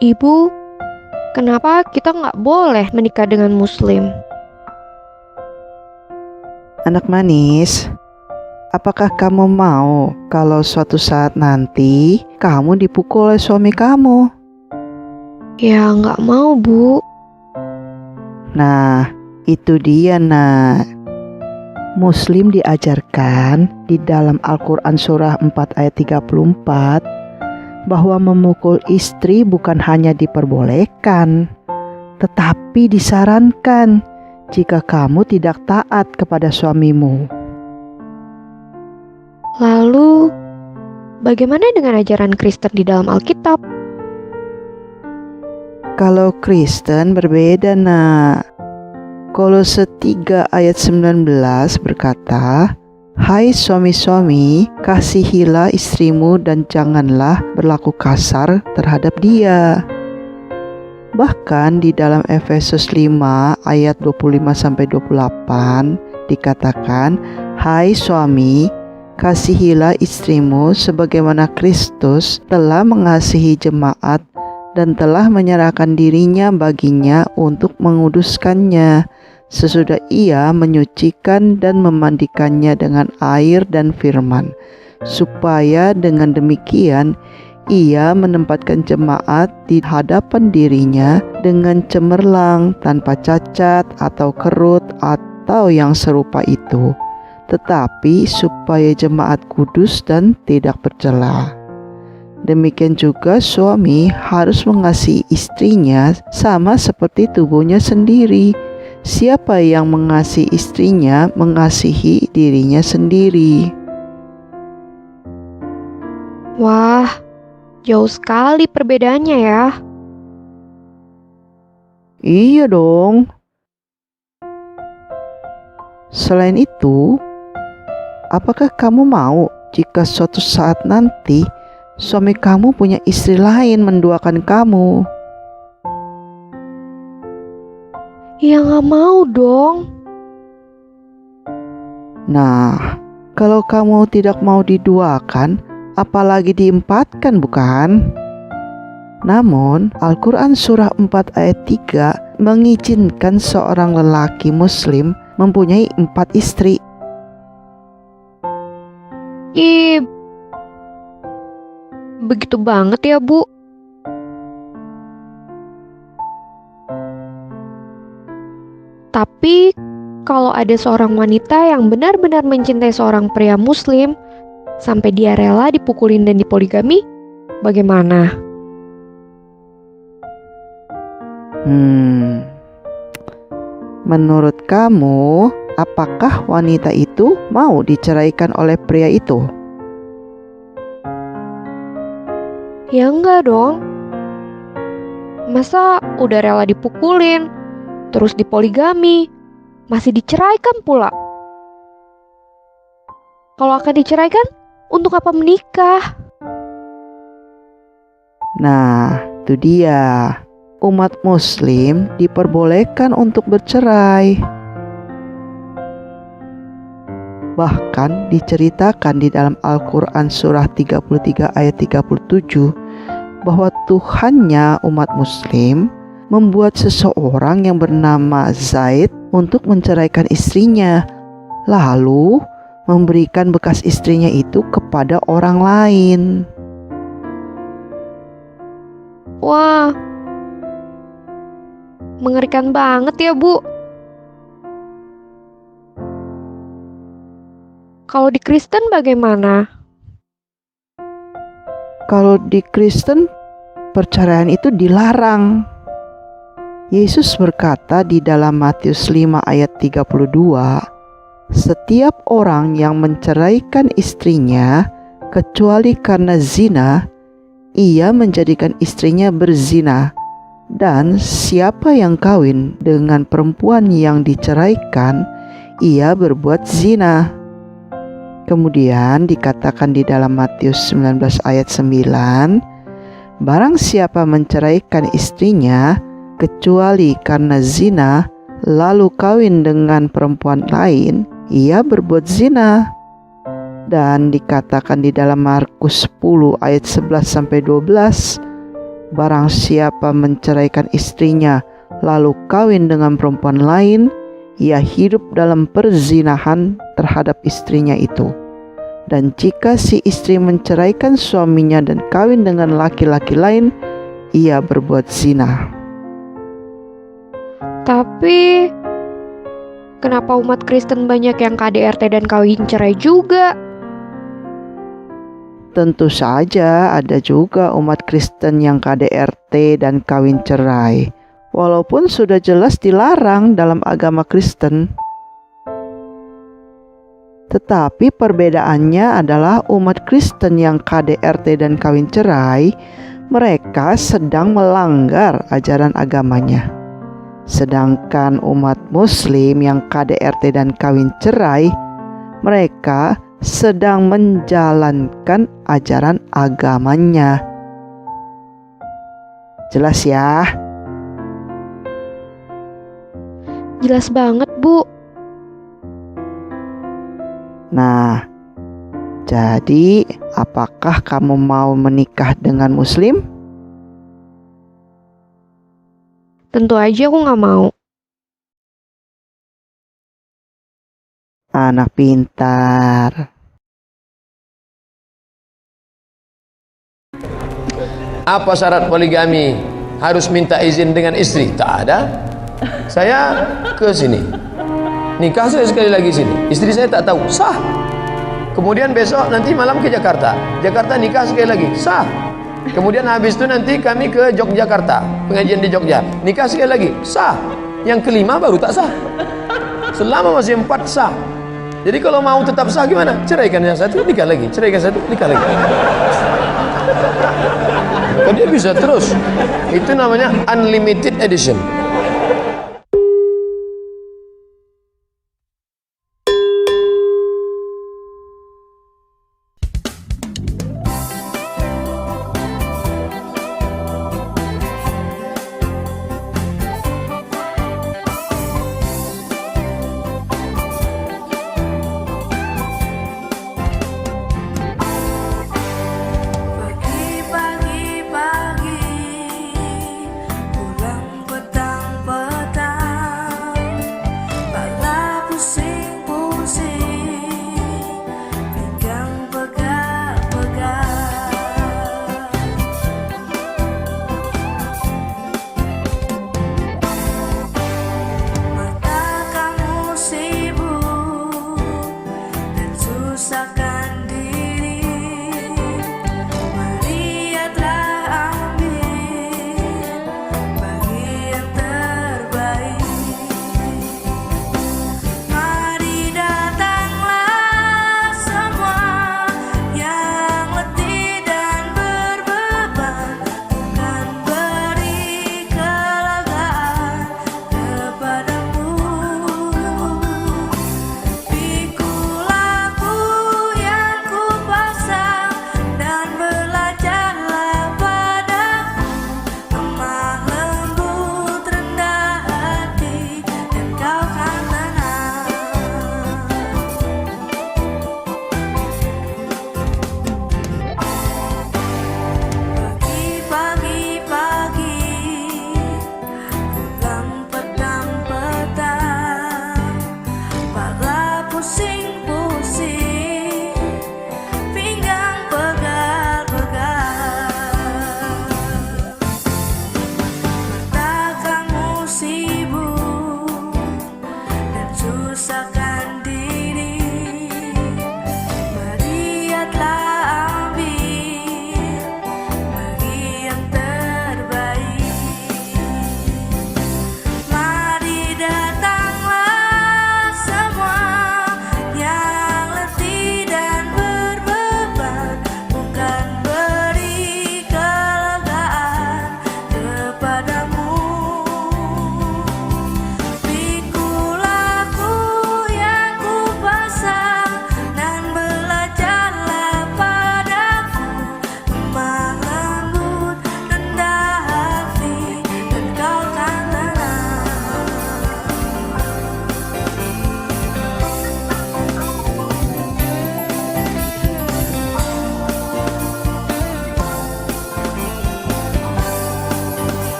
Ibu, kenapa kita nggak boleh menikah dengan Muslim? Anak manis, apakah kamu mau kalau suatu saat nanti kamu dipukul oleh suami kamu? Ya nggak mau, Bu. Nah, itu dia nak. Muslim diajarkan di dalam Al-Quran surah 4 ayat 34 bahwa memukul istri bukan hanya diperbolehkan, tetapi disarankan jika kamu tidak taat kepada suamimu. Lalu, bagaimana dengan ajaran Kristen di dalam Alkitab? Kalau Kristen berbeda nak. Kolose 3 ayat 19 berkata, "Hai suami-suami, kasihilah istrimu dan janganlah berlaku kasar terhadap dia." Bahkan di dalam Efesus 5 ayat 25-28 dikatakan, "Hai suami, kasihilah istrimu sebagaimana Kristus telah mengasihi jemaat dan telah menyerahkan dirinya baginya untuk menguduskannya, sesudah ia menyucikan dan memandikannya dengan air dan firman, supaya dengan demikian ia menempatkan jemaat di hadapan dirinya dengan cemerlang, tanpa cacat atau kerut atau yang serupa itu, tetapi supaya jemaat kudus dan tidak bercela. Demikian juga suami harus mengasihi istrinya sama seperti tubuhnya sendiri. Siapa yang mengasihi istrinya mengasihi dirinya sendiri. Wah, jauh sekali perbedaannya ya. Iya dong. Selain itu, apakah kamu mau jika suatu saat nanti suami kamu punya istri lain menduakan kamu? Ya nggak mau dong. Nah, kalau kamu tidak mau diduakan, apalagi diempatkan, bukan? Namun, Al-Quran surah 4 ayat 3 mengizinkan seorang lelaki muslim mempunyai 4 istri. Ih, begitu banget ya, Bu. Tapi, kalau ada seorang wanita yang benar-benar mencintai seorang pria muslim, sampai dia rela dipukulin dan dipoligami, bagaimana? Menurut kamu, apakah wanita itu mau diceraikan oleh pria itu? Ya enggak dong. Masa udah rela dipukulin, terus dipoligami, masih diceraikan pula? Kalau akan diceraikan, untuk apa menikah? Nah, itu dia. Umat muslim diperbolehkan untuk bercerai. Bahkan diceritakan di dalam Al-Quran surah 33 ayat 37 bahwa Tuhannya umat muslim membuat seseorang yang bernama Zaid untuk menceraikan istrinya, lalu memberikan bekas istrinya itu kepada orang lain. Wah, mengerikan banget ya, Bu. Kalau di Kristen bagaimana? Kalau di Kristen, perceraian itu dilarang. Yesus berkata di dalam Matius 5 ayat 32, "Setiap orang yang menceraikan istrinya kecuali karena zina, ia menjadikan istrinya berzina. Dan siapa yang kawin dengan perempuan yang diceraikan, ia berbuat zina." Kemudian dikatakan di dalam Matius 19 ayat 9, "Barang siapa menceraikan istrinya kecuali karena zina, lalu kawin dengan perempuan lain, ia berbuat zina." Dan dikatakan di dalam Markus 10 ayat 11-12, Barang siapa menceraikan istrinya lalu kawin dengan perempuan lain, ia hidup dalam perzinahan terhadap istrinya itu. Dan jika si istri menceraikan suaminya dan kawin dengan laki-laki lain, ia berbuat zina. Tapi kenapa umat Kristen banyak yang KDRT dan kawin cerai juga? Tentu saja ada juga umat Kristen yang KDRT dan kawin cerai, walaupun sudah jelas dilarang dalam agama Kristen. Tetapi perbedaannya adalah umat Kristen yang KDRT dan kawin cerai, mereka sedang melanggar ajaran agamanya. Sedangkan umat Muslim yang KDRT dan kawin cerai, mereka sedang menjalankan ajaran agamanya. Jelas ya? Jelas banget, Bu. Nah, jadi apakah kamu mau menikah dengan Muslim? Tentu aja aku nggak mau. Anak pintar. Apa syarat poligami? Harus minta izin dengan istri? Tak ada. Saya ke sini, nikah saya sekali lagi sini, istri saya tak tahu, sah. Kemudian besok nanti malam ke Jakarta, nikah sekali lagi, sah. Kemudian habis itu nanti kami ke Yogyakarta, pengajian di Jogja, nikah sekali lagi, sah. Yang kelima baru tak sah. Selama masih 4 sah. Jadi kalau mau tetap sah gimana? Ceraikan yang satu, nikah lagi. Ceraikan satu, nikah lagi. Dia bisa terus. Itu namanya unlimited edition.